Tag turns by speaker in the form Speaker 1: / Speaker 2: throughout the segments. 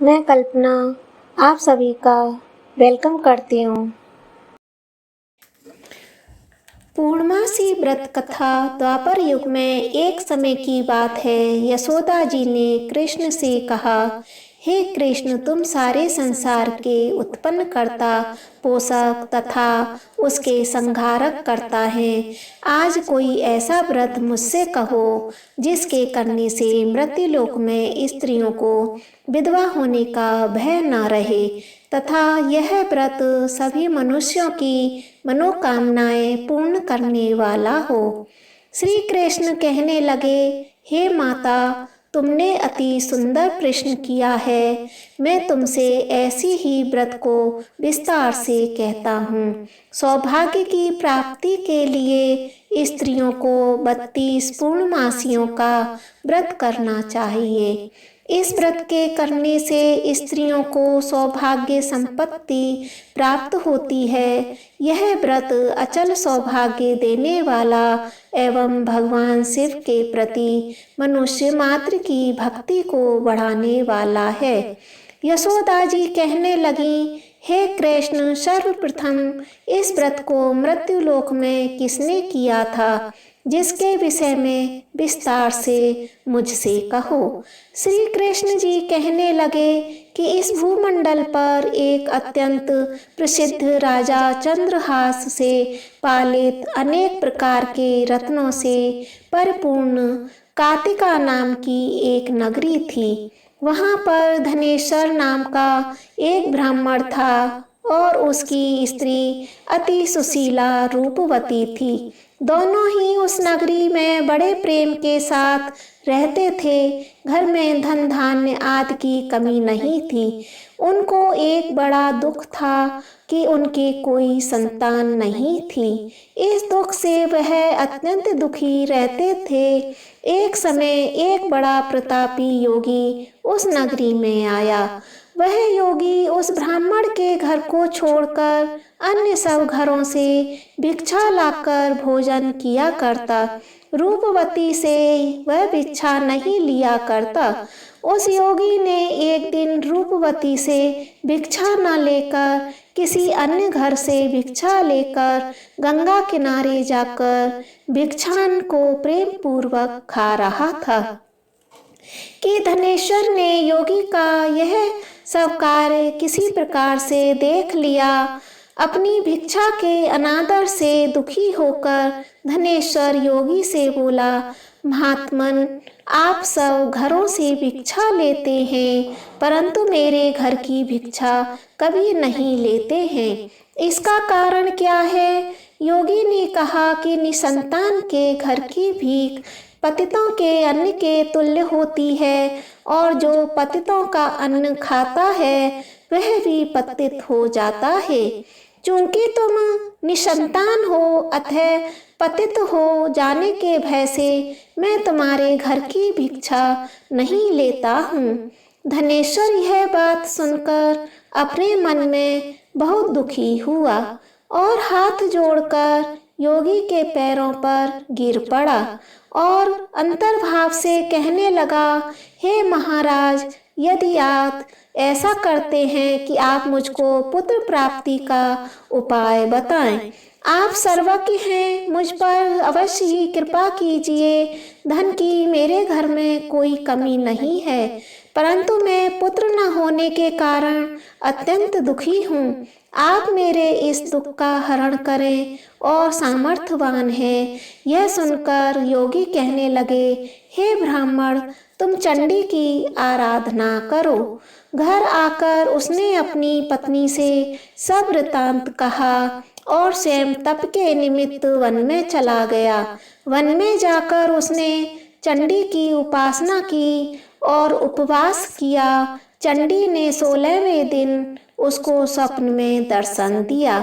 Speaker 1: मैं कल्पना आप सभी का वेलकम करती हूँ। पूर्णमासी व्रत कथा। द्वापर युग में एक समय की बात है। यशोदा जी ने कृष्ण से कहा, हे कृष्ण, तुम सारे संसार के उत्पन्न करता, पोषक तथा उसके संहारक करता है। आज कोई ऐसा व्रत मुझसे कहो जिसके करने से मृत्युलोक में स्त्रियों को विधवा होने का भय न रहे तथा यह व्रत सभी मनुष्यों की मनोकामनाएं पूर्ण करने वाला हो। श्री कृष्ण कहने लगे, हे माता, तुमने अति सुंदर प्रश्न किया है। मैं तुमसे ऐसी ही व्रत को विस्तार से कहता हूँ। सौभाग्य की प्राप्ति के लिए स्त्रियों को 32 पूर्णमासियों का व्रत करना चाहिए। इस व्रत के करने से स्त्रियों को सौभाग्य संपत्ति प्राप्त होती है। यह व्रत अचल सौभाग्य देने वाला एवं भगवान शिव के प्रति मनुष्य मात्र की भक्ति को बढ़ाने वाला है। यशोदा जी कहने लगी, हे कृष्ण, सर्वप्रथम इस व्रत को मृत्युलोक में किसने किया था, जिसके विषय में विस्तार से मुझसे कहो। श्री कृष्ण जी कहने लगे कि इस भूमंडल पर एक अत्यंत प्रसिद्ध राजा चंद्रहास से पालित अनेक प्रकार के रत्नों से परिपूर्ण कातिका नाम की एक नगरी थी। वहाँ पर धनेश्वर नाम का एक ब्राह्मण था और उसकी स्त्री अति सुशीला रूपवती थी। दोनों ही उस नगरी में बड़े प्रेम के साथ रहते थे। घर में धन धान्य आदि की कमी नहीं थी। उनको एक बड़ा दुख था कि उनके कोई संतान नहीं थी। इस दुख से वह अत्यंत दुखी रहते थे। एक समय एक बड़ा प्रतापी योगी उस नगरी में आया। वह योगी उस ब्राह्मण के घर को छोड़कर अन्य सब घरों से भिक्षा लाकर भोजन किया करता। रूपवती से वह भिक्षा नहीं लिया करता। उस योगी ने एक दिन रूपवती से भिक्षा न लेकर किसी अन्य घर से भिक्षा लेकर गंगा किनारे जाकर भिक्षान को प्रेम पूर्वक खा रहा था कि धनेश्वर ने योगी का यह सब कार्य किसी प्रकार से देख लिया। अपनी भिक्षा के अनादर से दुखी होकर धनेश्वर योगी से बोला, महात्मन, आप सब घरों से भिक्षा लेते हैं परंतु मेरे घर की भिक्षा कभी नहीं लेते हैं। इसका कारण क्या है? योगी ने कहा कि निसंतान के घर की भीख पतितों के अन्न के तुल्य होती है और जो पतितों का अन्न खाता है वह भी पतित हो जाता है। चूंकि तुम निसंतान हो अतः पतित हो जाने के भय से मैं तुम्हारे घर की भिक्षा नहीं लेता हूँ। धनेश्वर यह बात सुनकर अपने मन में बहुत दुखी हुआ और हाथ जोड़कर योगी के पैरों पर गिर पड़ा और अंतर्भाव से कहने लगा, हे महाराज, यदि आप ऐसा करते हैं कि आप मुझको पुत्र प्राप्ति का उपाय बताएं। आप सर्वज्ञ हैं, मुझ पर अवश्य ही कृपा कीजिए। धन की मेरे घर में कोई कमी नहीं है परंतु मैं पुत्र न होने के कारण अत्यंत दुखी हूँ। आप मेरे इस दुख का हरण करें और सामर्थ्यवान हैं। यह सुनकर योगी कहने लगे, हे ब्राह्मण, तुम चंडी की आराधना करो। घर आकर उसने अपनी पत्नी से सब वृतांत कहा और स्वयं तप के निमित्त वन में चला गया। वन में जाकर उसने चंडी की उपासना की और उपवास किया। चंडी ने 16वें दिन उसको स्वप्न में दर्शन दिया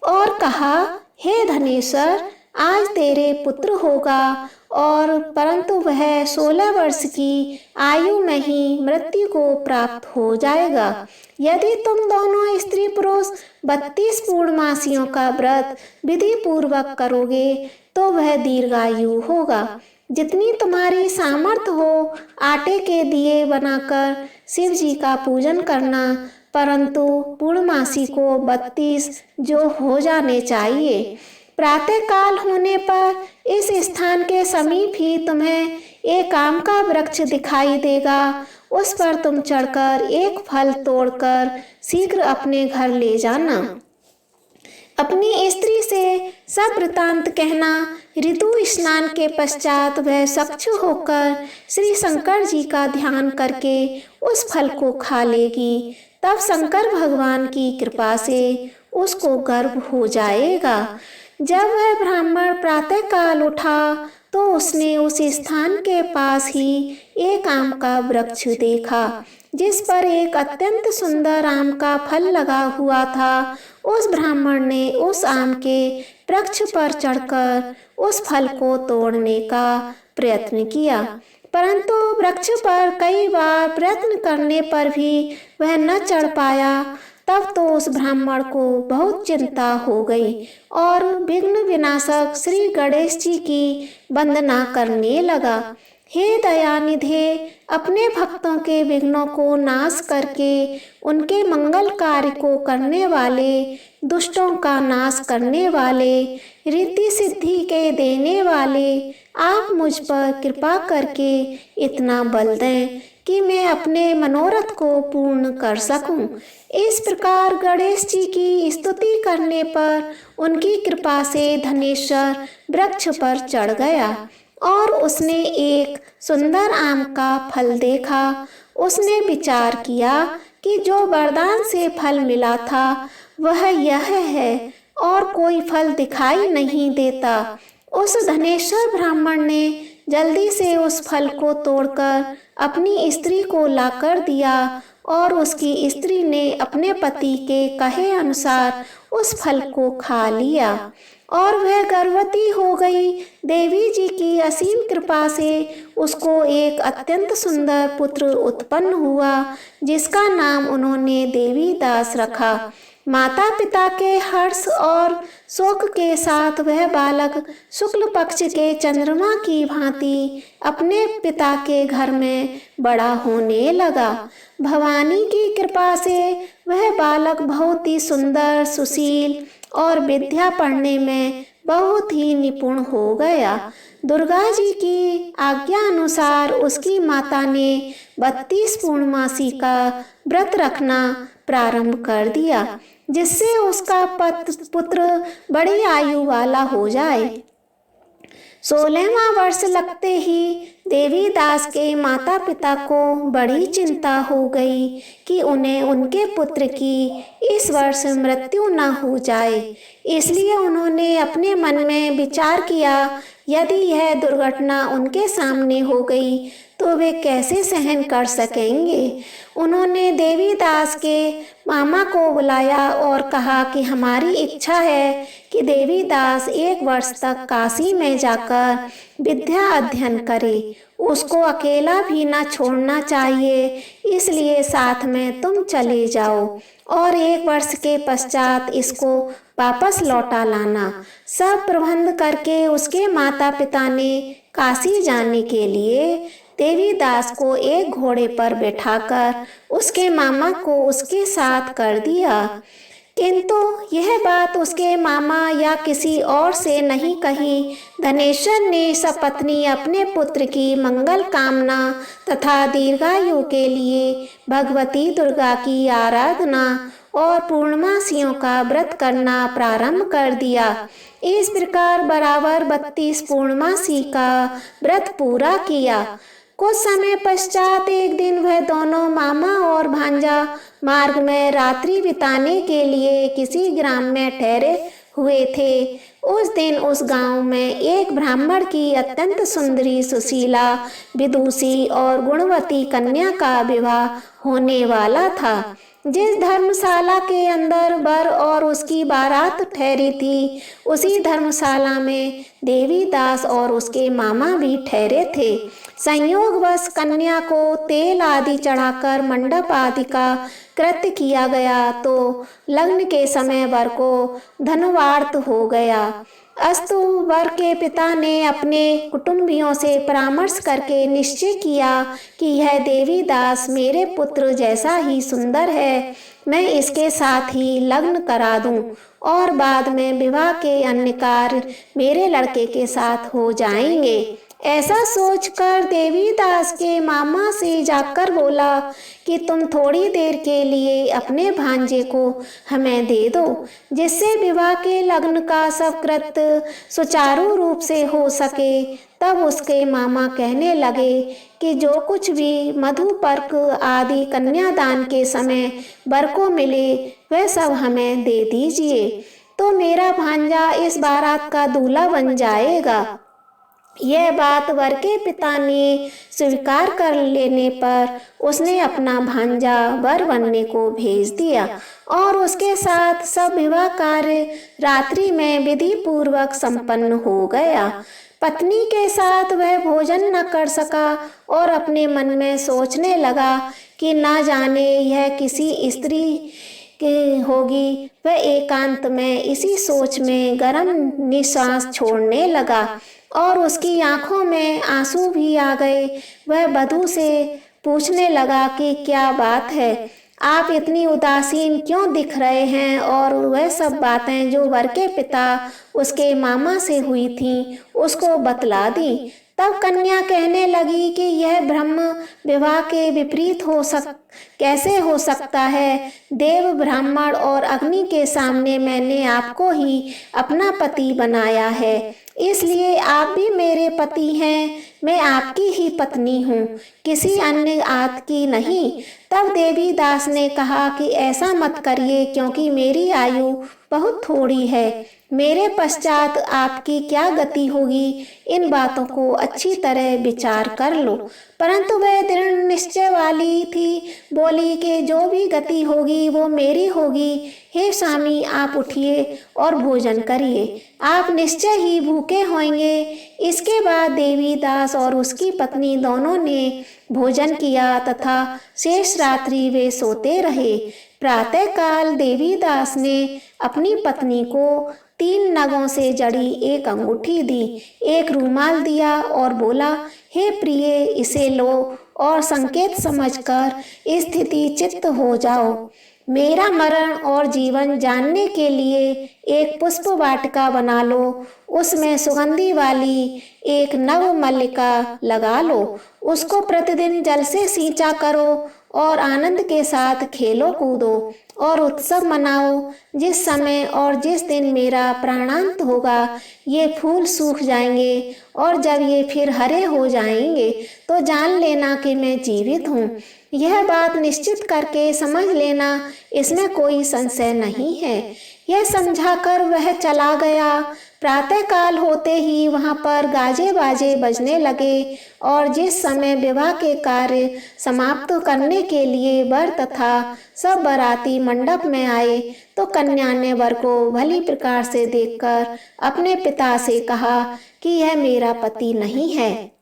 Speaker 1: और कहा, हे धनेश्वर, आज तेरे पुत्र होगा और परंतु वह 16 वर्ष की आयु में ही मृत्यु को प्राप्त हो जाएगा। यदि तुम दोनों स्त्री पुरुष 32 पूर्णमासियों का व्रत विधि पूर्वक करोगे तो वह दीर्घायु होगा। जितनी तुम्हारी सामर्थ्य हो आटे के दिए बनाकर शिव जी का पूजन करना, परंतु पूर्णमासी को 32 जो हो जाने चाहिए। प्रातः काल होने पर इस स्थान के समीप ही तुम्हें एक आम का वृक्ष दिखाई देगा। उस पर तुम चढ़कर एक फल तोड़कर शीघ्र अपने घर ले जाना। अपनी स्त्री से सब वृतांत कहना। ऋतु स्नान के पश्चात वह स्वच्छ होकर श्री शंकर जी का ध्यान करके उस फल को खा लेगी। तब शंकर भगवान की कृपा से उसको गर्भ हो जाएगा। जब वह ब्राह्मण प्रातःकाल उठा तो उसने उस स्थान के पास ही एक आम का वृक्ष देखा, जिस पर एक अत्यंत सुंदर आम का फल लगा हुआ था। उस ब्राह्मण ने उस आम के वृक्ष पर चढ़कर उस फल को तोड़ने का प्रयत्न किया, परंतु वृक्ष पर कई बार प्रयत्न करने पर भी वह न चढ़ पाया। तब तो उस ब्राह्मण को बहुत चिंता हो गई और विघ्न विनाशक श्री गणेश जी की वंदना करने लगा। हे दयानिधे, अपने भक्तों के विघ्नों को नाश करके उनके मंगल कार्य को करने वाले, दुष्टों का नाश करने वाले, रिद्धि सिद्धि के देने वाले, आप मुझ पर कृपा करके इतना बल दें कि मैं अपने मनोरथ को पूर्ण कर सकूं। इस प्रकार गणेश जी की स्तुति करने पर उनकी कृपा से धनेश्वर वृक्ष पर चढ़ गया और उसने एक सुंदर आम का फल देखा। उसने विचार किया कि जो वरदान से फल मिला था वह यह है और कोई फल दिखाई नहीं देता। उस धनेश्वर ब्राह्मण ने जल्दी से उस फल को तोड़कर अपनी स्त्री को लाकर दिया और उसकी स्त्री ने अपने पति के कहे अनुसार उस फल को खा लिया और वह गर्भवती हो गई। देवी जी की असीम कृपा से उसको एक अत्यंत सुंदर पुत्र उत्पन्न हुआ, जिसका नाम उन्होंने देवी दास रखा। माता पिता के हर्ष और शोक के साथ वह बालक शुक्ल पक्ष के चंद्रमा की भांति अपने पिता के घर में बड़ा होने लगा। भवानी की कृपा से वह बालक बहुत ही सुंदर, सुशील और विद्या पढ़ने में बहुत ही निपुण हो गया। दुर्गा जी की आज्ञा अनुसार उसकी माता ने 32 पूर्णमासी का व्रत रखना प्रारंभ कर दिया, जिससे उसका पुत्र बड़ी आयु वाला हो जाए। 16वां वर्ष लगते ही देवी दास के माता पिता को बड़ी चिंता हो गई कि उन्हें उनके पुत्र की इस वर्ष मृत्यु न हो जाए। इसलिए उन्होंने अपने मन में विचार किया, यदि यह दुर्घटना उनके सामने हो गई तो वे कैसे सहन कर सकेंगे। उन्होंने देवी दास के मामा को बुलाया और कहा कि हमारी इच्छा है कि देवी दास 1 वर्ष तक काशी में जाकर विद्या अध्ययन करे। उसको अकेला भी न छोड़ना चाहिए, इसलिए साथ में तुम चले जाओ और 1 वर्ष के पश्चात इसको वापस लौटा लाना। सब प्रबंध करके उसके माता पिता ने काशी जाने के लिए देवी दास को एक घोड़े पर बैठाकर उसके मामा को उसके साथ कर दिया, किंतु यह बात उसके मामा या किसी और से नहीं कही। धनेश्वर ने सपत्नी अपने पुत्र की मंगल कामना तथा दीर्घायु के लिए भगवती दुर्गा की आराधना और पूर्णमासियों का व्रत करना प्रारंभ कर दिया। इस प्रकार बराबर 32 पूर्णमासी का व्रत पूरा किया। कुछ समय पश्चात एक दिन वह दोनों मामा और भांजा मार्ग में रात्रि बिताने के लिए किसी ग्राम में ठहरे हुए थे। उस दिन उस गांव में एक ब्राह्मण की अत्यंत सुंदरी, सुशीला, विदुषी और गुणवती कन्या का विवाह होने वाला था। जिस धर्मशाला के अंदर वर और उसकी बारात ठहरी थी, उसी धर्मशाला में देवी दास और उसके मामा भी ठहरे थे। संयोगवश कन्या को तेल आदि चढ़ाकर मंडप आदि का कृत्य किया गया तो लग्न के समय वर को धनवार्थ हो गया। अस्तु वर के पिता ने अपने कुटुंबियों से परामर्श करके निश्चय किया कि यह देवीदास मेरे पुत्र जैसा ही सुंदर है, मैं इसके साथ ही लग्न करा दूं और बाद में विवाह के अन्य कार्य मेरे लड़के के साथ हो जाएंगे। ऐसा सोचकर देवीदास के मामा से जाकर बोला कि तुम थोड़ी देर के लिए अपने भांजे को हमें दे दो, जिससे विवाह के लग्न का सब कृत्य सुचारू रूप से हो सके। तब उसके मामा कहने लगे कि जो कुछ भी मधुपर्क आदि कन्यादान के समय वर को मिले वह सब हमें दे दीजिए, तो मेरा भांजा इस बारात का दूल्हा बन जाएगा। यह बात वर के पिता ने स्वीकार कर लेने पर उसने अपना भांजा वर बनने को भेज दिया और उसके साथ सब विवाह कार्य रात्रि में विधि पूर्वक संपन्न हो गया। पत्नी के साथ वह भोजन न कर सका और अपने मन में सोचने लगा कि ना जाने यह किसी स्त्री की होगी। वह एकांत में इसी सोच में गर्म निश्वास छोड़ने लगा और उसकी आंखों में आंसू भी आ गए। वह वधू से पूछने लगा कि क्या बात है, आप इतनी उदासीन क्यों दिख रहे हैं। और वह सब बातें जो वर के पिता उसके मामा से हुई थीं उसको बतला दी। तब कन्या कहने लगी कि यह ब्रह्म विवाह के विपरीत कैसे हो सकता है। देव ब्राह्मण और अग्नि के सामने मैंने आपको ही अपना पति बनाया है, इसलिए आप भी मेरे पति हैं, मैं आपकी ही पत्नी हूँ, किसी अन्य आदि की नहीं। तब देवीदास ने कहा कि ऐसा मत करिए, क्योंकि मेरी आयु बहुत थोड़ी है, मेरे पश्चात आपकी क्या गति होगी, इन बातों को अच्छी तरह विचार कर लो। परंतु वह दृढ़ निश्चय वाली थी, बोली कि जो भी गति होगी वो मेरी होगी। हे स्वामी, आप उठिए और भोजन करिए, आप निश्चय ही भूखे होंगे। इसके बाद देवीदास और उसकी पत्नी दोनों ने भोजन किया तथा शेष रात्रि वे सोते रहे। प्रातःकाल देवीदास ने अपनी पत्नी को 3 नगों से जड़ी एक अंगूठी दी, एक रूमाल दिया और बोला, हे प्रिय, इसे लो और संकेत समझकर स्थिति चित्त हो जाओ। मेरा मरण और जीवन जानने के लिए एक पुष्प वाटिका बना लो, उसमें सुगंधी वाली एक नव मल्लिका लगा लो, उसको प्रतिदिन जल से सींचा करो और आनंद के साथ खेलो कूदो और उत्सव मनाओ। जिस समय और जिस दिन मेरा प्राणांत होगा ये फूल सूख जाएंगे और जब ये फिर हरे हो जाएंगे तो जान लेना कि मैं जीवित हूँ। यह बात निश्चित करके समझ लेना, इसमें कोई संशय नहीं है। यह समझाकर वह चला गया। प्रातःकाल होते ही वहां पर गाजे बाजे बजने लगे और जिस समय विवाह के कार्य समाप्त करने के लिए वर तथा सब बाराती मंडप में आए तो कन्या ने वर को भली प्रकार से देखकर अपने पिता से कहा कि यह मेरा पति नहीं है,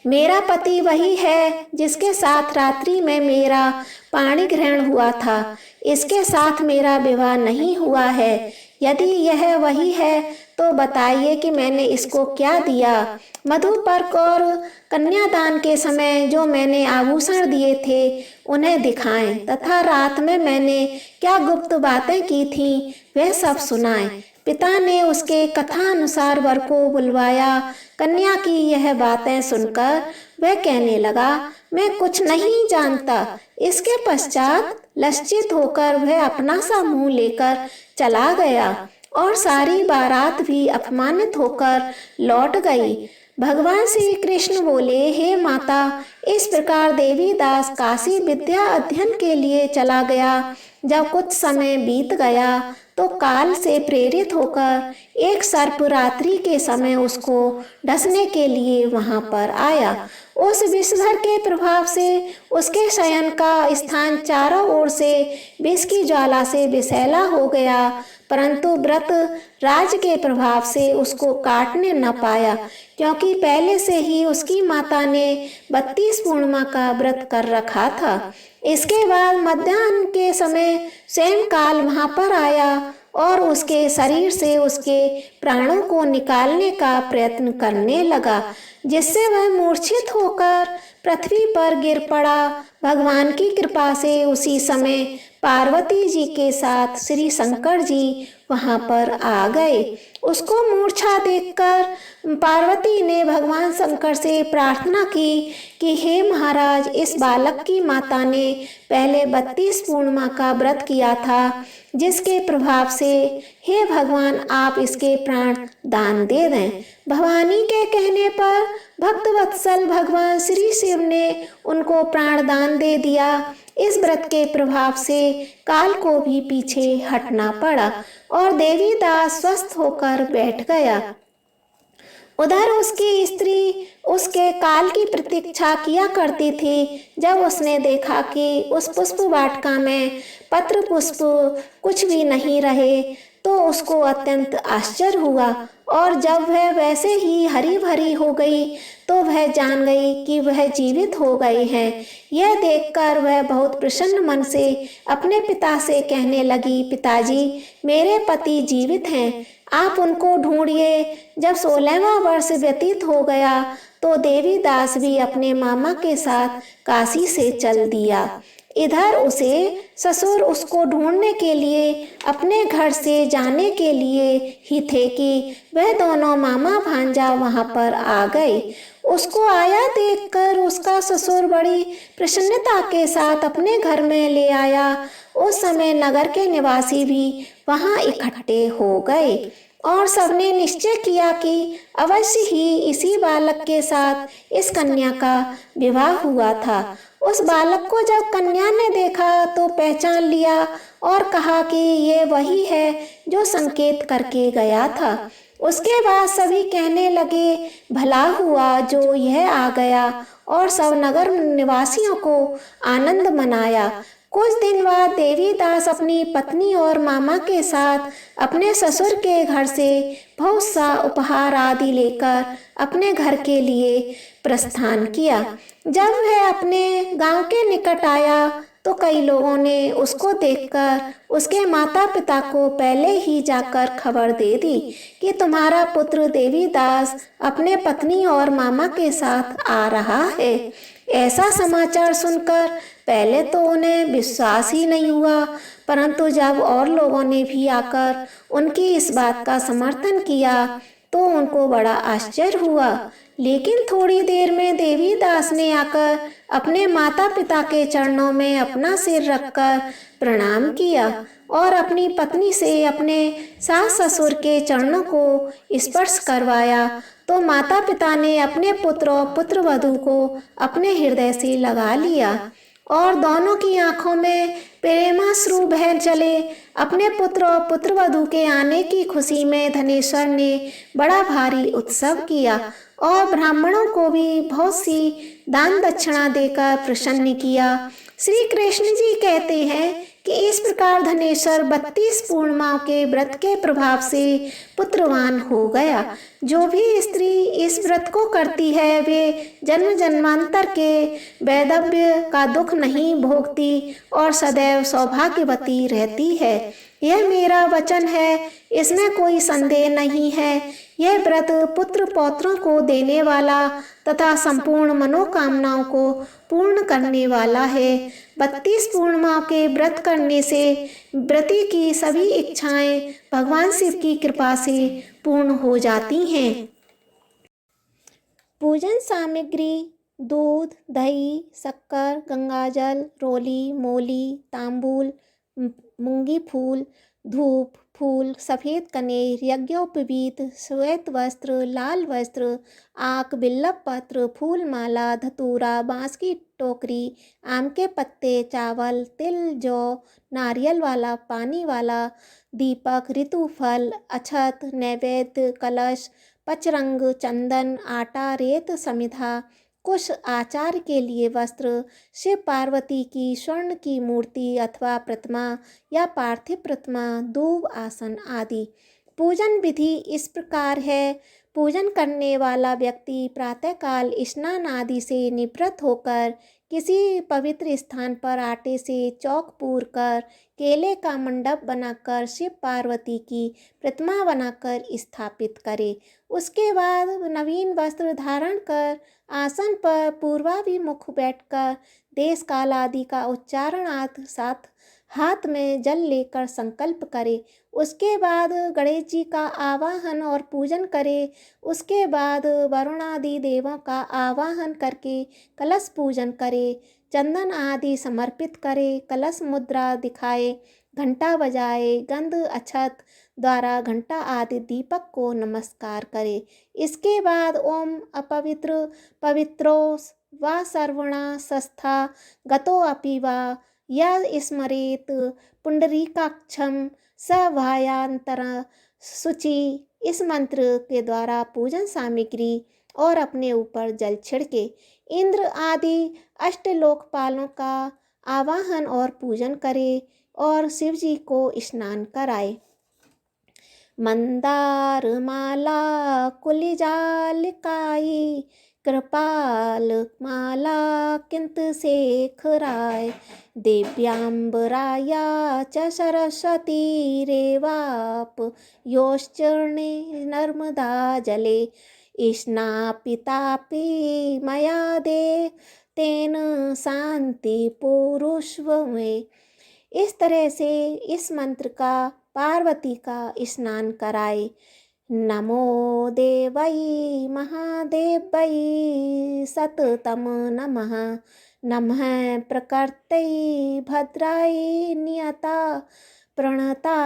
Speaker 1: मेरा पति वही है जिसके साथ रात्रि में मेरा पाणी ग्रहण हुआ था, इसके साथ मेरा विवाह नहीं हुआ है। यदि यह वही है तो बताइए कि मैंने इसको क्या दिया। मधुपर्क और कन्यादान के समय जो मैंने आभूषण दिए थे उन्हें दिखाएं तथा रात में मैंने क्या गुप्त बातें की थीं वह सब सुनाएं। पिता ने उसके कथा अनुसार वर को बुलवाया। कन्या की यह बातें सुनकर वह कहने लगा, मैं कुछ नहीं जानता। इसके पश्चात लज्जित होकर वह अपना सा मुंह लेकर चला गया और सारी बारात भी अपमानित होकर लौट गई। भगवान श्री कृष्ण बोले, हे माता, इस प्रकार देवीदास काशी विद्या अध्ययन के लिए चला गया। जब कुछ समय बीत गया तो काल से प्रेरित होकर एक सर्प रात्रि के समय उसको डसने के लिए वहां पर आया। उस विषधर के प्रभाव से उसके शयन का स्थान चारों ओर से विष की ज्वाला से विषैला हो गया। परंतु व्रत राज के प्रभाव से उसको काटने न पाया, क्योंकि पहले से ही उसकी माता ने 32 पूर्णिमा का व्रत कर रखा था। इसके बाद मध्याह्न के समय स्वयं काल वहां पर आया और उसके शरीर से उसके प्राणों को निकालने का प्रयत्न करने लगा, जिससे वह मूर्छित होकर पृथ्वी पर गिर पड़ा। भगवान की कृपा से उसी समय पार्वती जी के साथ श्री शंकर जी वहां पर आ गए। उसको मूर्छा देखकर पार्वती ने भगवान शंकर से प्रार्थना की कि हे महाराज, इस बालक की माता ने पहले 32 पूर्णिमा का व्रत किया था, जिसके प्रभाव से हे भगवान आप इसके प्राण दान दे दें। भवानी के कहने पर भक्त वत्सल भगवान श्री शिव ने उनको प्राण दान दे दिया। इस व्रत के प्रभाव से काल को भी पीछे हटना पड़ा और देवी दास स्वस्थ होकर बैठ गया। उधर उसकी स्त्री उसके काल की प्रतीक्षा किया करती थी। जब उसने देखा कि उस पुष्प वाटिका में पत्र पुष्प कुछ भी नहीं रहे, तो उसको अत्यंत आश्चर्य हुआ और जब वह वैसे ही हरी भरी हो गई तो वह जान गई कि वह जीवित हो गए हैं। यह देखकर वह बहुत प्रसन्न मन से अपने पिता से कहने लगी, पिताजी, मेरे पति जीवित हैं, आप उनको ढूंढिए। जब 16वां वर्ष व्यतीत हो गया तो देवी दास भी अपने मामा के साथ काशी से चल दिया। इधर उसे ससुर उसको ढूंढने के लिए अपने घर से जाने के लिए ही थे कि वह दोनों मामा भांजा वहां पर आ गए। उसको आया देखकर उसका ससुर बड़ी प्रसन्नता के साथ अपने घर में ले आया। उस समय नगर के निवासी भी वहां इकट्ठे हो गए और सबने निश्चय किया कि अवश्य ही इसी बालक के साथ इस कन्या का विवाह हुआ था। उस बालक को जब कन्या ने देखा तो पहचान लिया और कहा कि ये वही है जो संकेत करके गया था। उसके बाद सभी कहने लगे, भला हुआ जो यह आ गया, और सब नगर निवासियों को आनंद मनाया। कुछ दिन बाद देवी दास अपनी पत्नी और मामा के साथ अपने ससुर के घर से बहुत सा उपहार आदि लेकर अपने घर के लिए प्रस्थान किया। जब वह अपने गांव के निकट आया तो कई लोगों ने उसको देखकर उसके माता पिता को पहले ही जाकर खबर दे दी कि तुम्हारा पुत्र देवी दास अपने पत्नी और मामा के साथ आ रहा है। ऐसा समाचार सुनकर पहले तो उन्हें विश्वास ही नहीं हुआ, परंतु जब और लोगों ने भी आकर उनकी इस बात का समर्थन किया तो उनको बड़ा आश्चर्य हुआ। लेकिन थोड़ी देर में देवी दास ने आकर अपने माता पिता के चरणों में अपना सिर रखकर प्रणाम किया और अपनी पत्नी से अपने सास ससुर के चरणों को स्पर्श करवाया। तो माता पिता ने अपने पुत्र और पुत्र वधू को अपने हृदय से लगा लिया और दोनों की आंखों में प्रेमाश्रु बह चले। अपने पुत्र और पुत्रवधू के आने की खुशी में धनेश्वर ने बड़ा भारी उत्सव किया और ब्राह्मणों को भी बहुत सी दान दक्षिणा देकर प्रसन्न किया। श्री कृष्ण जी कहते हैं कि इस प्रकार धनेश्वर 32 पूर्णिमाओं के व्रत के प्रभाव से पुत्रवान हो गया। जो भी स्त्री इस व्रत को करती है वे जन्म जन्मांतर के वैधव्य का दुख नहीं भोगती और सदैव सौभाग्यवती रहती है। यह मेरा वचन है, इसमें कोई संदेह नहीं है। यह व्रत पुत्र पौत्रों को देने वाला तथा संपूर्ण मनोकामनाओं को पूर्ण करने वाला है। 32 पूर्णिमाओं के व्रत करने से व्रती की सभी इच्छाएं भगवान शिव की कृपा से पूर्ण हो जाती हैं। पूजन सामग्री: दूध, दही, शक्कर, गंगाजल, रोली, मोली, तांबूल, मूंगी फूल, धूप, फूल, सफ़ेद कनेर, यज्ञोपवीत, श्वेत वस्त्र, लाल वस्त्र, आक, बिल्लव पत्र, फूल माला, धतूरा, बांस की टोकरी, आम के पत्ते, चावल, तिल, जौ, नारियल वाला, पानी वाला दीपक, ऋतुफल, अक्षत, नैवेद्य, कलश, पचरंग, चंदन, आटा, रेत, समिधा, कुछ आचार के लिए वस्त्र, शिव पार्वती की स्वर्ण की मूर्ति अथवा प्रतिमा या पार्थिव प्रतिमा, दूब, आसन आदि। पूजन विधि इस प्रकार है। पूजन करने वाला व्यक्ति प्रातःकाल स्नान आदि से निवृत्त होकर किसी पवित्र स्थान पर आटे से चौक पूर कर केले का मंडप बनाकर शिव पार्वती की प्रतिमा बनाकर स्थापित करे। उसके बाद नवीन वस्त्र धारण कर आसन पर पूर्वाभिमुख बैठकर देश काल आदि का उच्चारण साथ हाथ में जल लेकर संकल्प करे। उसके बाद गणेश जी का आवाहन और पूजन करे। उसके बाद वरुण आदि देवों का आवाहन करके कलश पूजन करे। चंदन आदि समर्पित करे, कलश मुद्रा दिखाए, घंटा बजाए, गंध अक्षत द्वारा घंटा आदि दीपक को नमस्कार करे। इसके बाद ओम अपवित्र पवित्रो वा सर्वणा सस्था गतो अपि वा या स्मरेत पुंडरीकाक्षम सभायांतर शुचि, इस मंत्र के द्वारा पूजन सामग्री और अपने ऊपर जल छिड़के। इंद्र आदि अष्टलोकपालों का आवाहन और पूजन करे और शिव जी को स्नान कराए। मंदार माला कुलिजालिकाई, कृपाल माला किंत शेखराय, दिव्यांबराया च सरस्वती रेवाप योश्चर्णे नर्मदा जले, स्नापितापि मया दे तेन शांति पुरुष्व में। इस तरह से इस मंत्र का पार्वती का स्नान कराए। नमो देवै महादेवै सततम नमः, नमः प्रकृतै भद्राय नियता प्रणता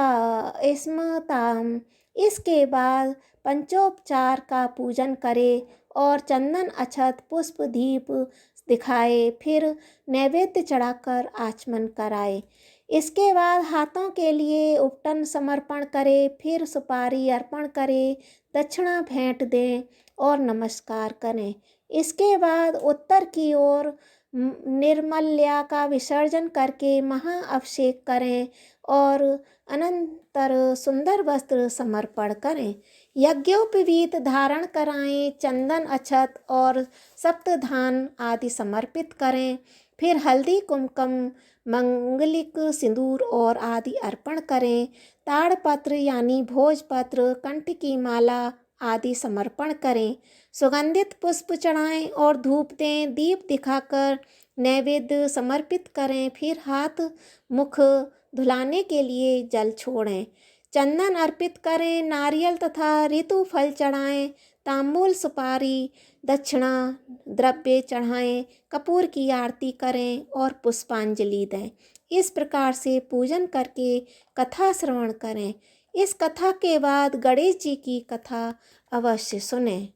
Speaker 1: स्मताम। इसके बाद पंचोपचार का पूजन करे और चंदन अक्षत पुष्प दीप दिखाए, फिर नैवेद्य चढ़ाकर आचमन कराए। इसके बाद हाथों के लिए उपटन समर्पण करे, फिर सुपारी अर्पण करे, दक्षिणा भेंट दें और नमस्कार करें। इसके बाद उत्तर की ओर निर्मल्या का विसर्जन करके महाअभिषेक करें और अनंतर सुंदर वस्त्र समर्पण करें। यज्ञोपवीत धारण कराएं, चंदन अक्षत और सप्तधान आदि समर्पित करें। फिर हल्दी कुमकुम मंगलिक सिंदूर और आदि अर्पण करें। ताड़पत्र यानी भोजपत्र, कंठ की माला आदि समर्पण करें। सुगंधित पुष्प चढ़ाएं और धूप दें। दीप दिखाकर नैवेद्य समर्पित करें। फिर हाथ मुख धुलाने के लिए जल छोड़ें। चंदन अर्पित करें। नारियल तथा ऋतु फल चढ़ाएं। तांबूल सुपारी दक्षिणा द्रव्य चढ़ाएं। कपूर की आरती करें और पुष्पांजलि दें। इस प्रकार से पूजन करके कथा श्रवण करें। इस कथा के बाद गणेश जी की कथा अवश्य सुनें।